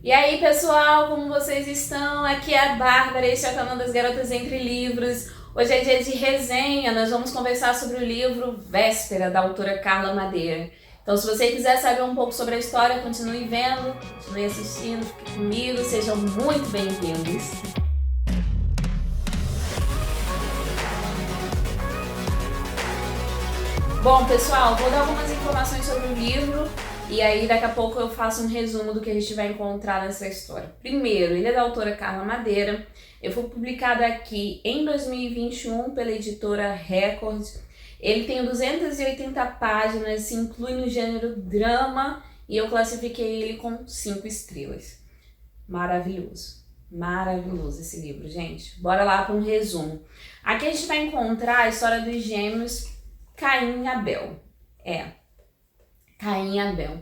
E aí, pessoal, como vocês estão? Aqui é a Bárbara, este é o canal das Garotas Entre Livros. Hoje é dia de resenha, nós vamos conversar sobre o livro Véspera, da autora Carla Madeira. Então, se você quiser saber um pouco sobre a história, continue vendo, continue assistindo, fique comigo, sejam muito bem-vindos. Bom, pessoal, vou dar algumas informações sobre o livro e aí daqui a pouco eu faço um resumo do que a gente vai encontrar nessa história. Primeiro, ele é da autora Carla Madeira. Ele foi publicado aqui em 2021 pela editora Record. Ele tem 280 páginas, se inclui no gênero drama e eu classifiquei ele com 5 estrelas. Maravilhoso. Maravilhoso esse livro, gente. Bora lá para um resumo. Aqui a gente vai encontrar a história dos gêmeos Caim e Abel. Caim e Abel.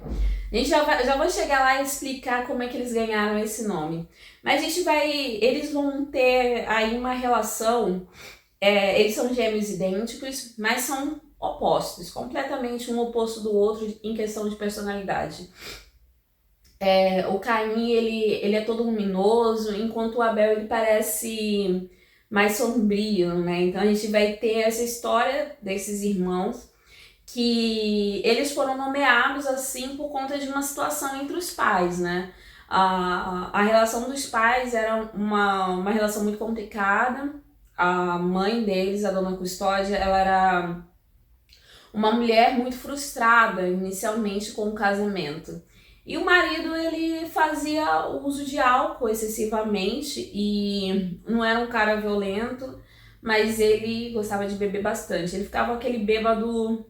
A gente já vou chegar lá e explicar como é que eles ganharam esse nome. Mas eles vão ter aí uma relação, eles são gêmeos idênticos, mas são opostos, completamente um oposto do outro em questão de personalidade. O Caim, ele é todo luminoso, enquanto o Abel, ele parece mais sombrio, né? Então a gente vai ter essa história desses irmãos que eles foram nomeados assim por conta de uma situação entre os pais, né? A relação dos pais era uma relação muito complicada. A mãe deles, a dona Custódia, ela era uma mulher muito frustrada inicialmente com o casamento. E o marido, ele fazia uso de álcool excessivamente e não era um cara violento, mas ele gostava de beber bastante. Ele ficava aquele bêbado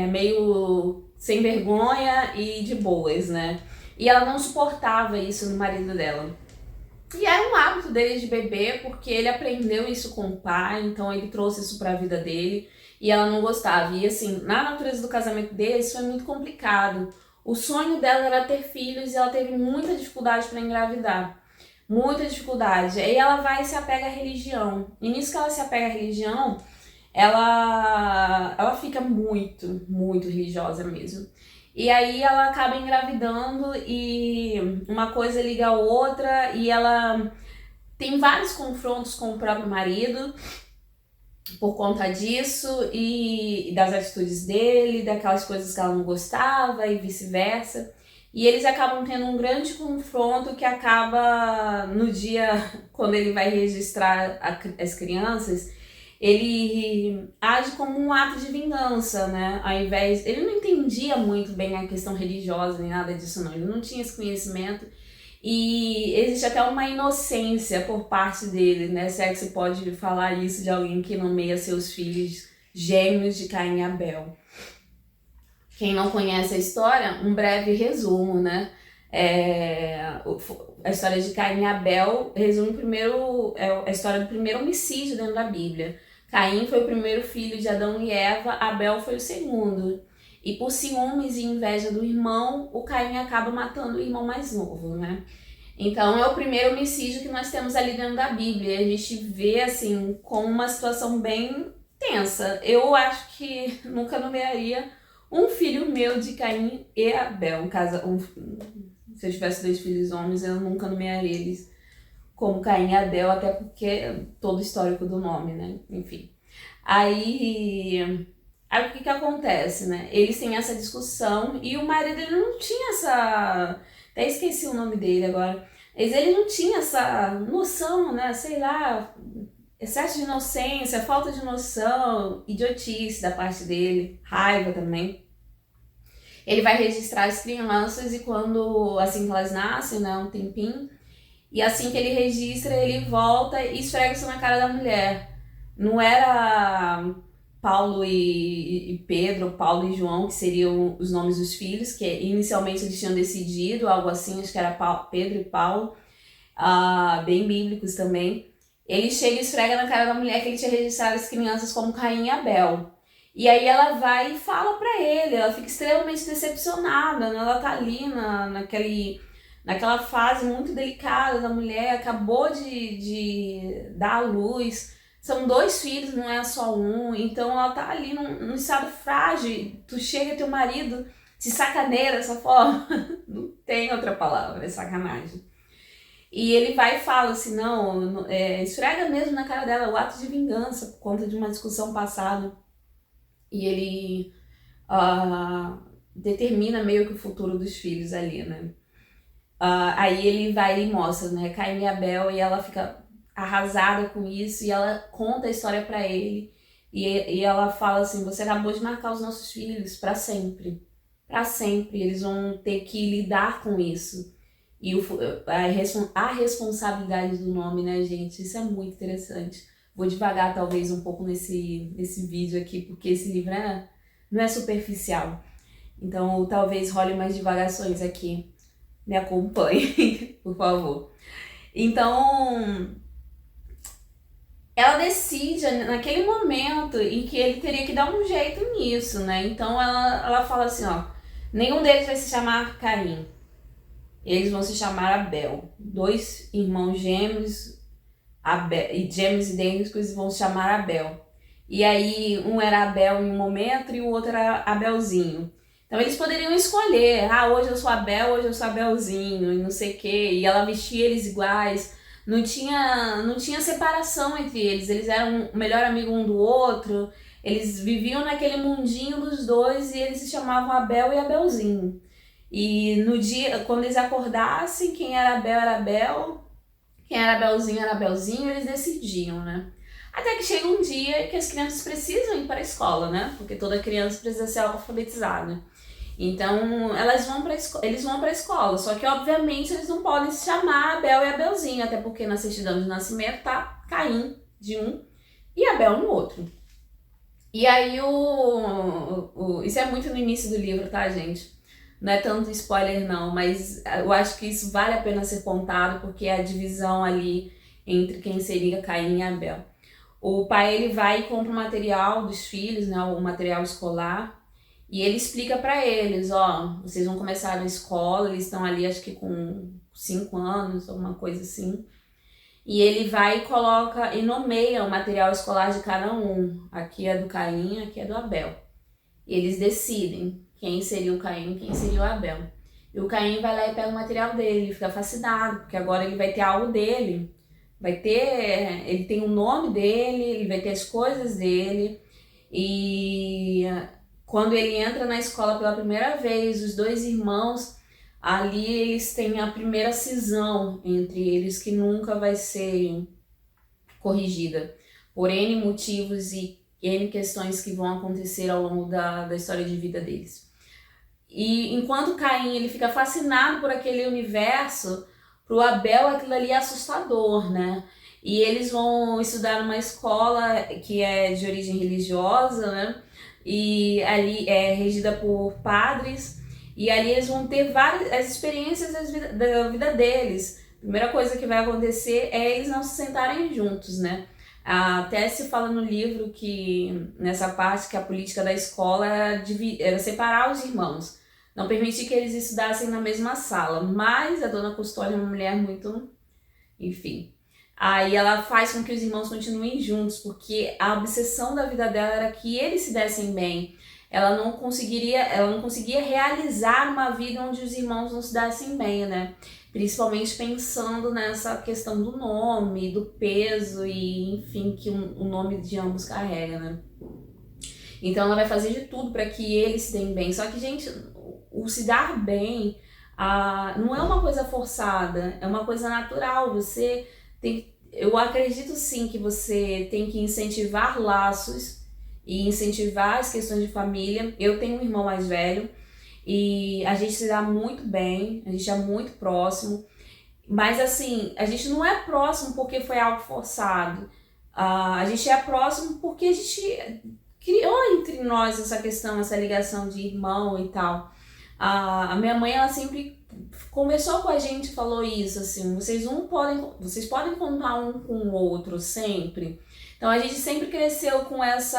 meio sem vergonha e de boas, né? E ela não suportava isso no marido dela. E era um hábito dele de beber, porque ele aprendeu isso com o pai, então ele trouxe isso para a vida dele e ela não gostava. E assim, na natureza do casamento deles foi muito complicado. O sonho dela era ter filhos e ela teve muita dificuldade para engravidar. Muita dificuldade. Aí ela vai e se apega à religião. E nisso que ela se apega à religião, ela fica muito, muito religiosa mesmo. E aí ela acaba engravidando e uma coisa liga a outra e ela tem vários confrontos com o próprio marido por conta disso e das atitudes dele, daquelas coisas que ela não gostava e vice-versa. E eles acabam tendo um grande confronto que acaba no dia quando ele vai registrar as crianças, ele age como um ato de vingança, né? Ao invés, ele não entendia muito bem a questão religiosa nem nada disso não, ele não tinha esse conhecimento. E existe até uma inocência por parte dele, né? Se é que se pode falar isso de alguém que nomeia seus filhos gêmeos de Caim e Abel. Quem não conhece a história, um breve resumo, né? A história de Caim e Abel resume primeiro a história do primeiro homicídio dentro da Bíblia. Caim foi o primeiro filho de Adão e Eva, Abel foi o segundo. E por ciúmes e inveja do irmão, o Caim acaba matando o irmão mais novo, né? Então é o primeiro homicídio que nós temos ali dentro da Bíblia. A gente vê assim como uma situação bem tensa. Eu acho que nunca nomearia um filho meu de Caim e Abel. Se eu tivesse 2 filhos homens, eu nunca nomearia eles como Caim e Abel, até porque todo o histórico do nome, né? Enfim. Aí o que acontece, né? Eles têm essa discussão e o marido, ele não tinha essa... Até esqueci o nome dele agora. Mas ele não tinha essa noção, né? Sei lá, excesso de inocência, falta de noção, idiotice da parte dele, raiva também. Ele vai registrar as crianças e quando, assim que elas nascem, né, um tempinho, e assim que ele registra, ele volta e esfrega isso na cara da mulher. Não era Paulo e Pedro, Paulo e João, que seriam os nomes dos filhos, que inicialmente eles tinham decidido, algo assim, acho que era Pedro e Paulo, bem bíblicos também. Ele chega e esfrega na cara da mulher que ele tinha registrado as crianças como Caim e Abel. E aí ela vai e fala pra ele, ela fica extremamente decepcionada, né? Ela tá ali naquela fase muito delicada da mulher, acabou de dar à luz, são 2 filhos, não é só um, então ela tá ali num estado frágil, tu chega teu marido te sacaneia dessa forma, não tem outra palavra, é sacanagem. E ele vai e fala assim, não, esfrega mesmo na cara dela o ato de vingança por conta de uma discussão passada. E ele determina meio que o futuro dos filhos ali, né? Aí ele vai e mostra, né, Caim e Abel, e ela fica arrasada com isso, e ela conta a história pra ele, e ela fala assim, você acabou de marcar os nossos filhos pra sempre. Pra sempre, eles vão ter que lidar com isso. E a responsabilidade do nome, né, gente? Isso é muito interessante. Vou devagar, talvez, um pouco nesse vídeo aqui, porque esse livro não é superficial. Então, talvez role mais divagações aqui. Me acompanhe, por favor. Então, ela decide, naquele momento, em que ele teria que dar um jeito nisso, né? Então, ela fala assim, ó, nenhum deles vai se chamar Caim. Eles vão se chamar Abel. 2 irmãos gêmeos, gêmeos idênticos, vão se chamar Abel. E aí, um era Abel em um momento e o outro era Abelzinho. Então eles poderiam escolher, hoje eu sou Abel, hoje eu sou Abelzinho, e não sei o quê. E ela vestia eles iguais. Não tinha separação entre eles. Eles eram o melhor amigo um do outro. Eles viviam naquele mundinho dos dois e eles se chamavam Abel e Abelzinho. E no dia, quando eles acordassem, quem era Abel, quem era Abelzinho, eles decidiam, né? Até que chega um dia que as crianças precisam ir para a escola, né? Porque toda criança precisa ser alfabetizada. Então, eles vão para a escola, só que obviamente eles não podem se chamar Abel e Abelzinho, até porque na certidão de nascimento tá Caim de um e Abel no outro. E aí, isso é muito no início do livro, tá, gente? Não é tanto spoiler não, mas eu acho que isso vale a pena ser contado, porque é a divisão ali entre quem seria Caim e Abel. O pai, ele vai e compra o material dos filhos, né, o material escolar, e ele explica para eles, ó, vocês vão começar na escola, eles estão ali acho que com 5 anos, alguma coisa assim. E ele vai e coloca e nomeia o material escolar de cada um. Aqui é do Caim, aqui é do Abel. E eles decidem quem seria o Caim, quem seria o Abel. E o Caim vai lá e pega o material dele, ele fica fascinado, porque agora ele vai ter algo dele. Ele tem o nome dele, ele vai ter as coisas dele. E quando ele entra na escola pela primeira vez, os 2 irmãos, ali eles têm a primeira cisão entre eles que nunca vai ser corrigida. Por N motivos e N questões que vão acontecer ao longo da história de vida deles. E enquanto Caim ele fica fascinado por aquele universo, pro Abel aquilo ali é assustador, né? E eles vão estudar numa escola que é de origem religiosa, né? E ali é regida por padres, e ali eles vão ter várias as experiências da vida deles. A primeira coisa que vai acontecer é eles não se sentarem juntos, né? Até se fala no livro que, nessa parte, que a política da escola era separar os irmãos, não permitir que eles estudassem na mesma sala, mas a dona Custódia é uma mulher muito, enfim. Aí ela faz com que os irmãos continuem juntos, porque a obsessão da vida dela era que eles se dessem bem. Ela não conseguia realizar uma vida onde os irmãos não se dessem bem, né? Principalmente pensando nessa questão do nome, do peso e, enfim, que o nome de ambos carrega, né? Então ela vai fazer de tudo para que eles se deem bem. Só que, gente, o se dar bem não é uma coisa forçada, é uma coisa natural. Eu acredito sim que você tem que incentivar laços e incentivar as questões de família. Eu tenho um irmão mais velho e a gente se dá muito bem, a gente é muito próximo, mas assim, a gente não é próximo porque foi algo forçado, a gente é próximo porque a gente criou entre nós essa questão, essa ligação de irmão e tal. A minha mãe, ela sempre conversou com a gente e falou isso, assim, vocês podem contar um com o outro sempre. Então a gente sempre cresceu com esse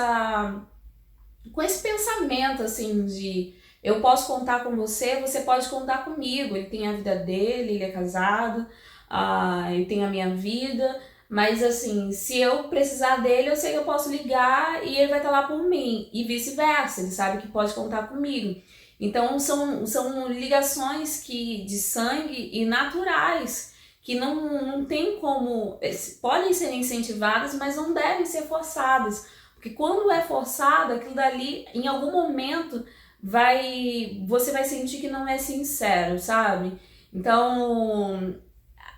pensamento, assim, de eu posso contar com você, você pode contar comigo. Ele tem a vida dele, ele é casado, eu tenho a minha vida, mas assim, se eu precisar dele, eu sei que eu posso ligar e ele vai estar lá por mim, e vice-versa, ele sabe que pode contar comigo. Então são ligações de sangue e naturais, que não tem como, podem ser incentivadas, mas não devem ser forçadas. Porque quando é forçado, aquilo dali, em algum momento, você vai sentir que não é sincero, sabe? Então,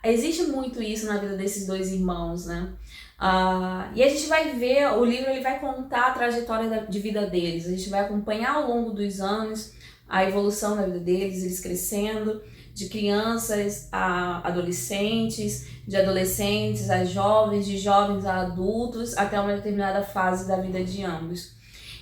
existe muito isso na vida desses dois irmãos, né? E a gente vai ver, o livro ele vai contar a trajetória de vida deles, a gente vai acompanhar ao longo dos anos a evolução da vida deles, eles crescendo, de crianças a adolescentes, de adolescentes a jovens, de jovens a adultos, até uma determinada fase da vida de ambos.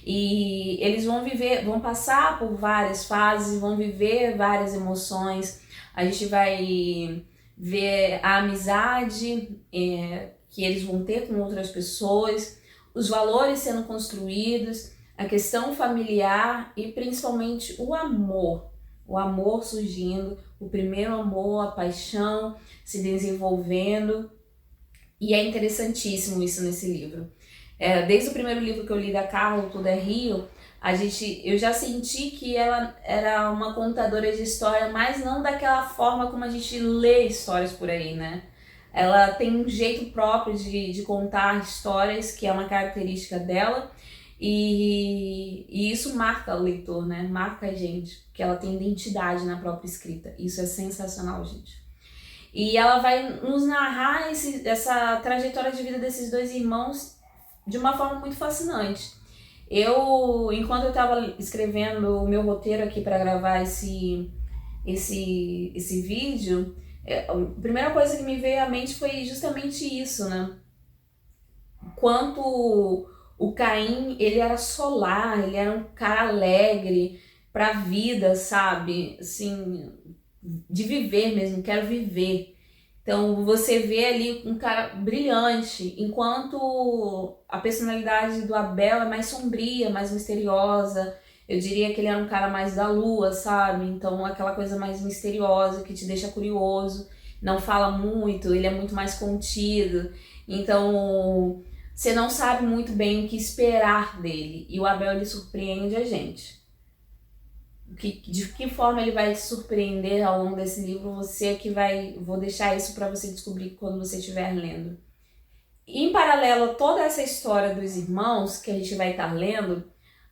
E eles vão passar por várias fases, vão viver várias emoções. A gente vai ver a amizade que eles vão ter com outras pessoas, os valores sendo construídos, a questão familiar e principalmente o amor surgindo, o primeiro amor, a paixão se desenvolvendo. E é interessantíssimo isso nesse livro. Desde o primeiro livro que eu li da Carla, Tudo é Rio, eu já senti que ela era uma contadora de história, mas não daquela forma como a gente lê histórias por aí, né? Ela tem um jeito próprio de contar histórias, que é uma característica dela, e isso marca o leitor, né? Marca a gente, porque ela tem identidade na própria escrita. Isso é sensacional, gente. E ela vai nos narrar essa trajetória de vida desses dois irmãos de uma forma muito fascinante. Enquanto eu estava escrevendo o meu roteiro aqui para gravar esse vídeo, a primeira coisa que me veio à mente foi justamente isso, né? Quanto o Caim, ele era solar, ele era um cara alegre pra vida, sabe? Assim, de viver mesmo, quero viver. Então você vê ali um cara brilhante, enquanto a personalidade do Abel é mais sombria, mais misteriosa. Eu diria que ele era um cara mais da lua, sabe? Então aquela coisa mais misteriosa que te deixa curioso, não fala muito, ele é muito mais contido. Então você não sabe muito bem o que esperar dele. E o Abel, ele surpreende a gente. De que forma ele vai te surpreender ao longo desse livro, vou deixar isso para você descobrir quando você estiver lendo. Em paralelo a toda essa história dos irmãos que a gente vai estar lendo,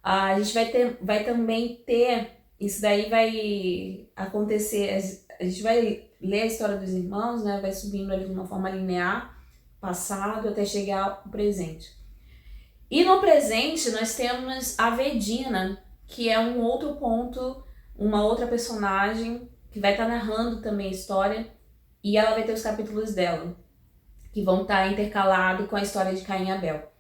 a gente vai também ter, isso daí vai acontecer, a gente vai ler a história dos irmãos, né, vai subindo ali de uma forma linear, passado até chegar ao presente. E no presente nós temos a Vedina, que é um outro ponto, uma outra personagem que vai estar narrando também a história, e ela vai ter os capítulos dela, que vão estar intercalados com a história de Caim e Abel.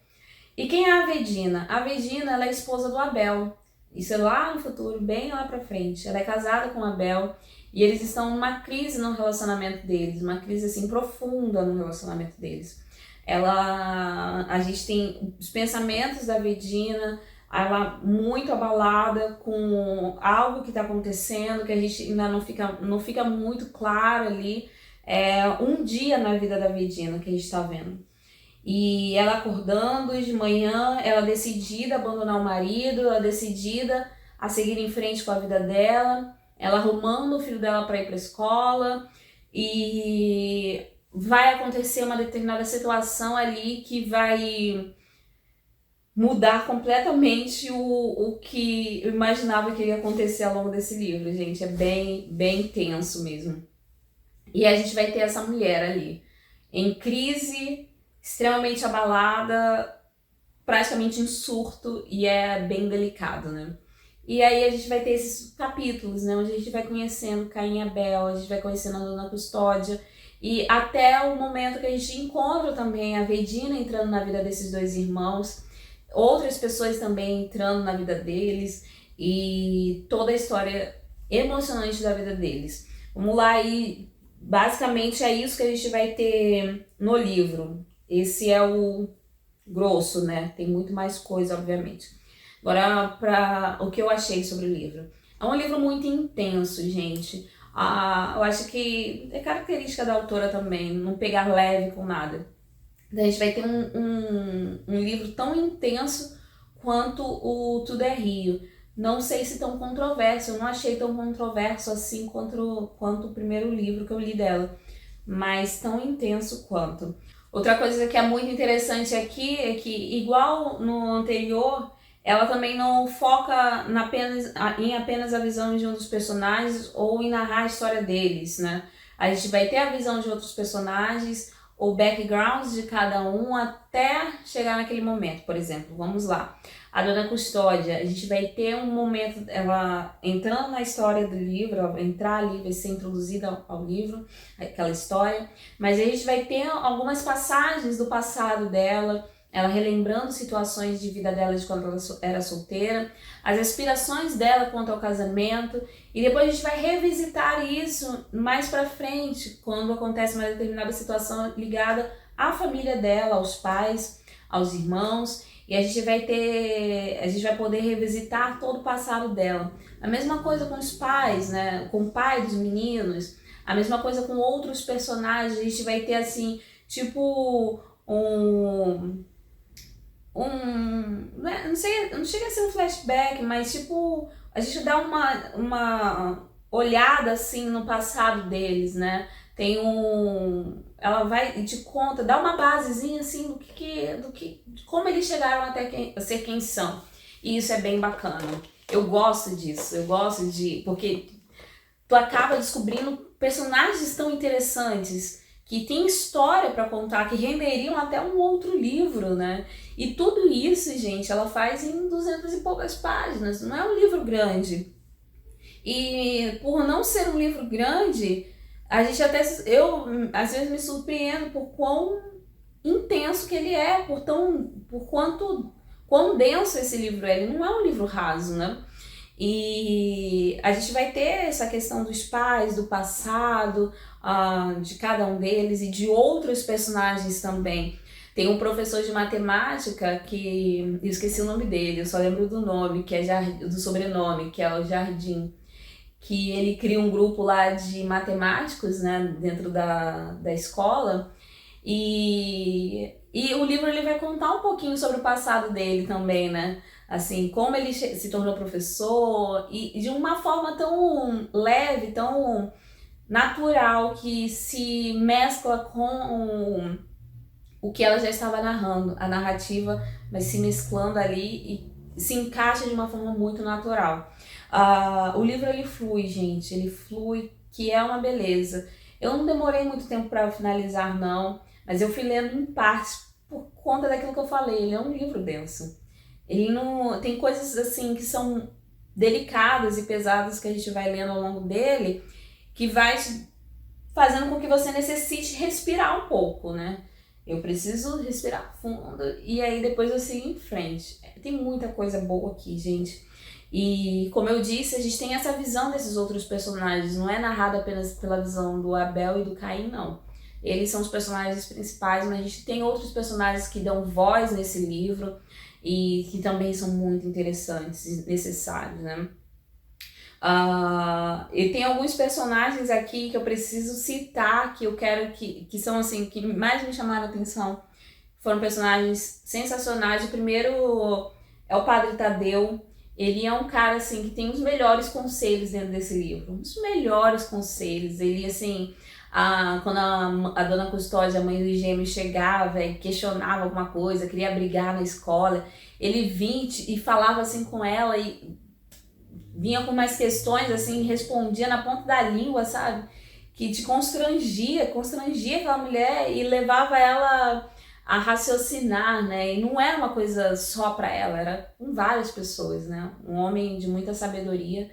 E quem é a Vedina? A Vedina, ela é esposa do Abel. Isso é lá no futuro, bem lá pra frente. Ela é casada com Abel e eles estão numa crise no relacionamento deles, uma crise assim profunda no relacionamento deles. A gente tem os pensamentos da Vedina, ela muito abalada com algo que está acontecendo, que a gente ainda não fica muito claro ali. Um dia na vida da Vedina que a gente está vendo. E ela acordando de manhã, ela decidida a abandonar o marido, ela decidida a seguir em frente com a vida dela, ela arrumando o filho dela para ir para a escola, e vai acontecer uma determinada situação ali que vai mudar completamente o que eu imaginava que ia acontecer ao longo desse livro, gente. É bem, bem tenso mesmo. E a gente vai ter essa mulher ali, em crise, extremamente abalada, praticamente em surto, e é bem delicado, né? E aí a gente vai ter esses capítulos, né, onde a gente vai conhecendo Caim e Abel, a gente vai conhecendo a Dona Custódia, e até o momento que a gente encontra também a Vedina entrando na vida desses dois irmãos, outras pessoas também entrando na vida deles, e toda a história emocionante da vida deles. Vamos lá, e basicamente é isso que a gente vai ter no livro. Esse é o grosso, né? Tem muito mais coisa, obviamente. Agora, para o que eu achei sobre o livro. É um livro muito intenso, gente. Eu acho que é característica da autora também, não pegar leve com nada. Então, a gente vai ter um livro tão intenso quanto o Tudo é Rio. não sei se tão controverso, eu não achei tão controverso assim quanto o primeiro livro que eu li dela, mas tão intenso quanto. Outra coisa que é muito interessante aqui é que, igual no anterior, ela também não foca em apenas a visão de um dos personagens ou em narrar a história deles, né? A gente vai ter a visão de outros personagens, o background de cada um até chegar naquele momento. Por exemplo, vamos lá. A Dona Custódia, a gente vai ter um momento, ela entrando na história do livro, ela vai entrar ali, vai ser introduzida ao livro, aquela história, mas a gente vai ter algumas passagens do passado dela, ela relembrando situações de vida dela de quando ela era solteira, as aspirações dela quanto ao casamento, e depois a gente vai revisitar isso mais pra frente, quando acontece uma determinada situação ligada à família dela, aos pais, aos irmãos, e a gente vai poder revisitar todo o passado dela. A mesma coisa com os pais, né? Com o pai dos meninos, a mesma coisa com outros personagens, a gente vai ter assim, tipo não sei, não chega a ser um flashback, mas tipo, a gente dá uma olhada assim no passado deles, né? Ela vai e te conta, dá uma basezinha assim de como eles chegaram a ser quem são. E isso é bem bacana. Eu gosto disso, porque tu acaba descobrindo personagens tão interessantes que tem história para contar, que renderiam até um outro livro, né? E tudo isso, gente, ela faz em 200 e poucas páginas, não é um livro grande. E por não ser um livro grande, eu às vezes me surpreendo por quão intenso que ele é, quão denso esse livro é. Ele não é um livro raso, né? E a gente vai ter essa questão dos pais, do passado, de cada um deles e de outros personagens também. Tem um professor de matemática que eu esqueci o nome dele, eu só lembro do nome, do sobrenome, que é o Jardim, que ele cria um grupo lá de matemáticos, né, dentro da escola, e o livro ele vai contar um pouquinho sobre o passado dele também, né? Assim, como ele se tornou professor e de uma forma tão leve, tão natural, que se mescla com o que ela já estava narrando. A narrativa vai se mesclando ali e se encaixa de uma forma muito natural. O livro ele flui, gente, ele flui, que é uma beleza. Eu não demorei muito tempo para finalizar, não, mas eu fui lendo em partes por conta daquilo que eu falei. Ele é um livro denso. Ele não tem coisas assim que são delicadas e pesadas que a gente vai lendo ao longo dele, que vai fazendo com que você necessite respirar um pouco, né? Eu preciso respirar fundo e aí depois eu sigo em frente. Tem muita coisa boa aqui, gente. E como eu disse, a gente tem essa visão desses outros personagens, não é narrado apenas pela visão do Abel e do Caim, não. Eles são os personagens principais, mas a gente tem outros personagens que dão voz nesse livro e que também são muito interessantes e necessários, né? E tem alguns personagens aqui que eu preciso citar, que eu quero que são assim, que mais me chamaram a atenção. Foram personagens sensacionais. O primeiro é o Padre Tadeu. Ele é um cara assim que tem os melhores conselhos dentro desse livro. Os melhores conselhos. Ele assim, quando a Dona Custódia, a mãe dos gêmeos, chegava e questionava alguma coisa, queria brigar na escola, ele vinha e falava assim com ela e vinha com mais questões, assim, respondia na ponta da língua, sabe? Que te constrangia aquela mulher e levava ela a raciocinar, né? E não era uma coisa só para ela, era com várias pessoas, né? Um homem de muita sabedoria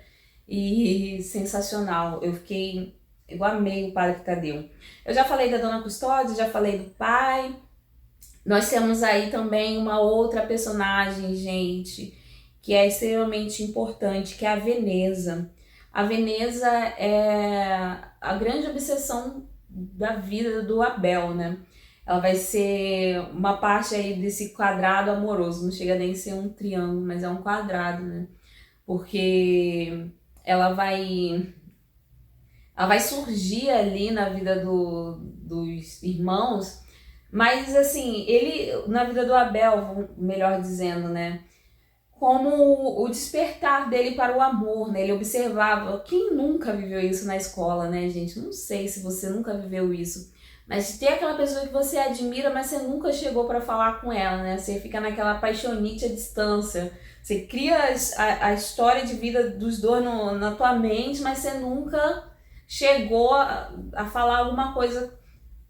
e sensacional. Eu amei o Padre Tadeu. Eu já falei da Dona Custódia, já falei do pai. Nós temos aí também uma outra personagem, gente, que é extremamente importante, que é a Veneza. A Veneza é a grande obsessão da vida do Abel, né? Ela vai ser uma parte aí desse quadrado amoroso, não chega nem a ser um triângulo, mas é um quadrado, né? Porque ela vai surgir ali na vida dos irmãos, mas assim, ele, na vida do Abel, melhor dizendo, né? como o despertar dele para o amor, né? Ele observava. Quem nunca viveu isso na escola, né, gente? Não sei se você nunca viveu isso. Mas ter aquela pessoa que você admira, mas você nunca chegou para falar com ela, né? Você fica naquela paixonite à distância. Você cria a história de vida dos dois na tua mente, mas você nunca chegou a falar alguma coisa.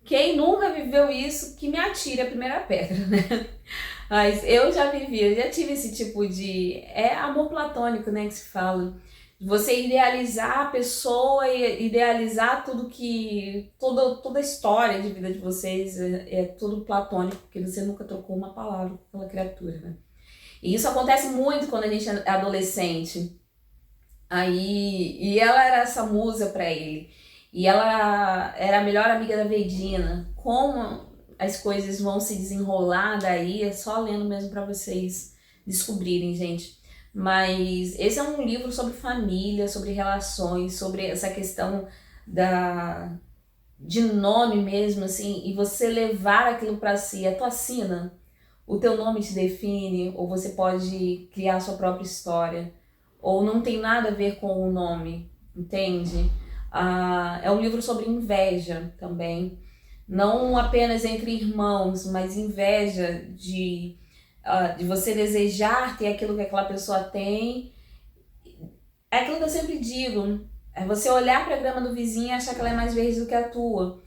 Quem nunca viveu isso, que me atire a primeira pedra, né? Mas eu já vivi, eu já tive esse tipo de... É amor platônico, né, que se fala. Você idealizar a pessoa e idealizar tudo que... Toda a história de vida de vocês é tudo platônico, porque você nunca trocou uma palavra com aquela criatura, né? E isso acontece muito quando a gente é adolescente. E ela era essa musa pra ele. E ela era a melhor amiga da Vedina. Como as coisas vão se desenrolar daí, é só lendo mesmo pra vocês descobrirem, gente. Mas esse é um livro sobre família, sobre relações, sobre essa questão de nome mesmo, assim, e você levar aquilo pra si. A tua sina, o teu nome te define, ou você pode criar a sua própria história, ou não tem nada a ver com o nome, entende? É um livro sobre inveja também, não apenas entre irmãos, mas inveja de você desejar ter aquilo que aquela pessoa tem. É aquilo que eu sempre digo, é você olhar para a grama do vizinho e achar que ela é mais verde do que a tua.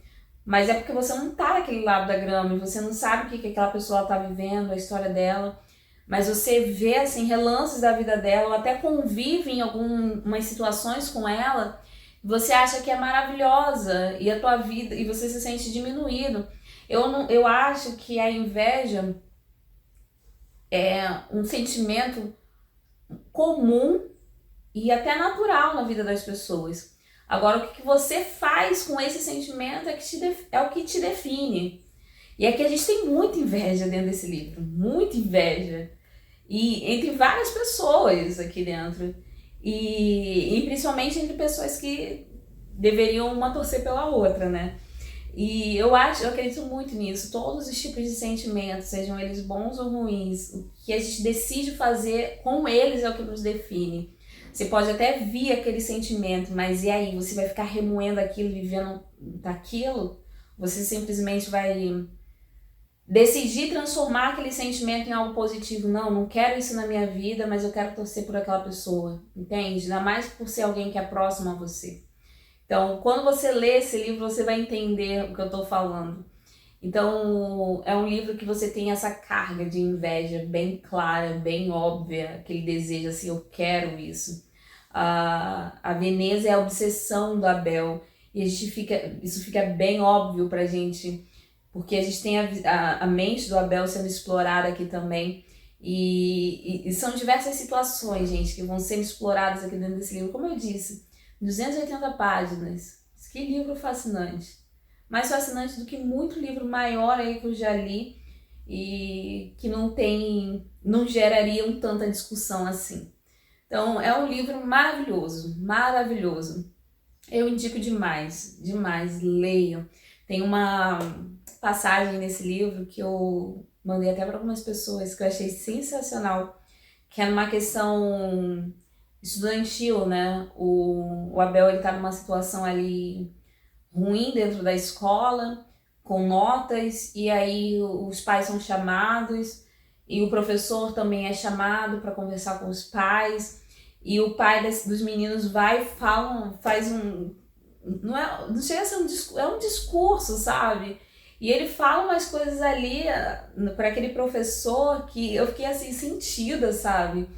Mas é porque você não tá naquele lado da grama e você não sabe o que aquela pessoa tá vivendo, a história dela. Mas você vê, assim, relances da vida dela, ou até convive em algumas situações com ela, você acha que é maravilhosa e a tua vida, e você se sente diminuído. Eu acho que a inveja é um sentimento comum e até natural na vida das pessoas. Agora, o que você faz com esse sentimento é o que te define. E aqui a gente tem muita inveja dentro desse livro, muita inveja. E entre várias pessoas aqui dentro. E principalmente entre pessoas que deveriam uma torcer pela outra, né? E eu acredito muito nisso. Todos os tipos de sentimentos, sejam eles bons ou ruins, o que a gente decide fazer com eles é o que nos define. Você pode até vir aquele sentimento, mas e aí? Você vai ficar remoendo aquilo, vivendo daquilo? Você simplesmente vai decidir transformar aquele sentimento em algo positivo. Não quero isso na minha vida, mas eu quero torcer por aquela pessoa, entende? Ainda mais por ser alguém que é próximo a você. Então, quando você lê esse livro, você vai entender o que eu tô falando. Então, é um livro que você tem essa carga de inveja bem clara, bem óbvia, aquele desejo assim, eu quero isso. A Veneza é a obsessão do Abel, e isso fica bem óbvio pra gente, porque a gente tem a mente do Abel sendo explorada aqui também, e são diversas situações, gente, que vão sendo exploradas aqui dentro desse livro. Como eu disse, 280 páginas, que livro fascinante. Mais fascinante do que muito livro maior aí que eu já li e que não gerariam tanta discussão assim. Então é um livro maravilhoso, maravilhoso. Eu indico demais, demais, leiam. Tem uma passagem nesse livro que eu mandei até para algumas pessoas que eu achei sensacional, que é numa questão estudantil, né? O Abel, ele tá numa situação ali ruim dentro da escola, com notas, e aí os pais são chamados, e o professor também é chamado para conversar com os pais, e o pai dos meninos vai e faz um... Não chega a ser é um discurso, sabe? E ele fala umas coisas ali para aquele professor que eu fiquei assim, sentida, sabe?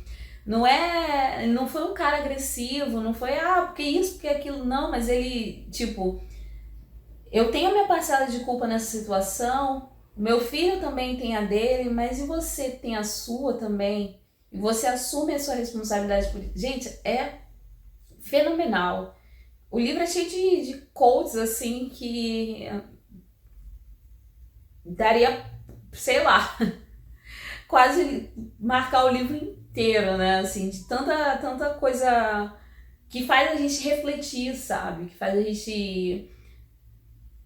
Não foi um cara agressivo, não foi, porque isso, porque aquilo, não, mas ele, tipo, eu tenho a minha parcela de culpa nessa situação, meu filho também tem a dele, mas e você tem a sua também? E você assume a sua responsabilidade por isso. Gente, é fenomenal. O livro é cheio de quotes, assim, que daria, sei lá, quase marcar o livro inteiro, né? Assim, de tanta coisa que faz a gente refletir, sabe? Que faz a gente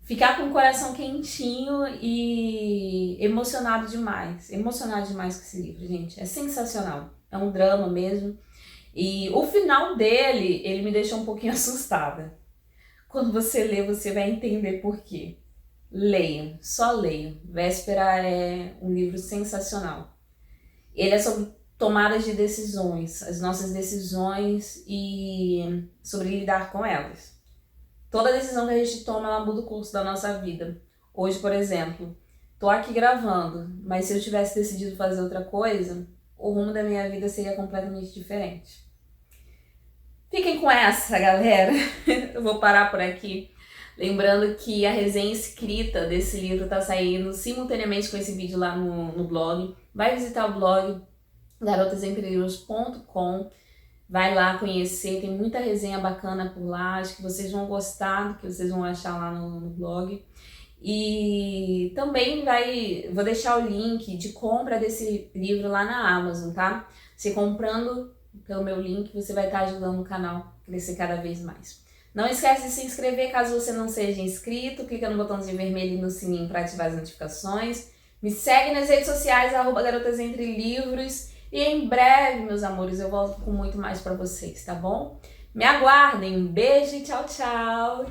ficar com o coração quentinho e emocionado demais. Emocionado demais com esse livro, gente. É sensacional. é um drama mesmo. E o final dele, ele me deixou um pouquinho assustada. Quando você lê, você vai entender por quê. Leiam, só leiam. Véspera é um livro sensacional. Ele é sobre tomadas de decisões, as nossas decisões e sobre lidar com elas. Toda decisão que a gente toma, ela muda o curso da nossa vida. Hoje, por exemplo, tô aqui gravando, mas se eu tivesse decidido fazer outra coisa, o rumo da minha vida seria completamente diferente. Fiquem com essa, galera. Eu vou parar por aqui. Lembrando que a resenha escrita desse livro está saindo simultaneamente com esse vídeo lá no blog. Vai visitar o blog garotasentreLivros.com. Vai lá conhecer, tem muita resenha bacana por lá. Acho que vocês vão gostar do que vocês vão achar lá no blog. E também vou deixar o link de compra desse livro lá na Amazon, tá? Você comprando pelo meu link, você vai estar ajudando o canal a crescer cada vez mais. Não esquece de se inscrever caso você não seja inscrito. Clica no botãozinho vermelho e no sininho para ativar as notificações. Me segue nas redes sociais, @garotasentreLivros. E em breve, meus amores, eu volto com muito mais para vocês, tá bom? Me aguardem. Um beijo e tchau, tchau!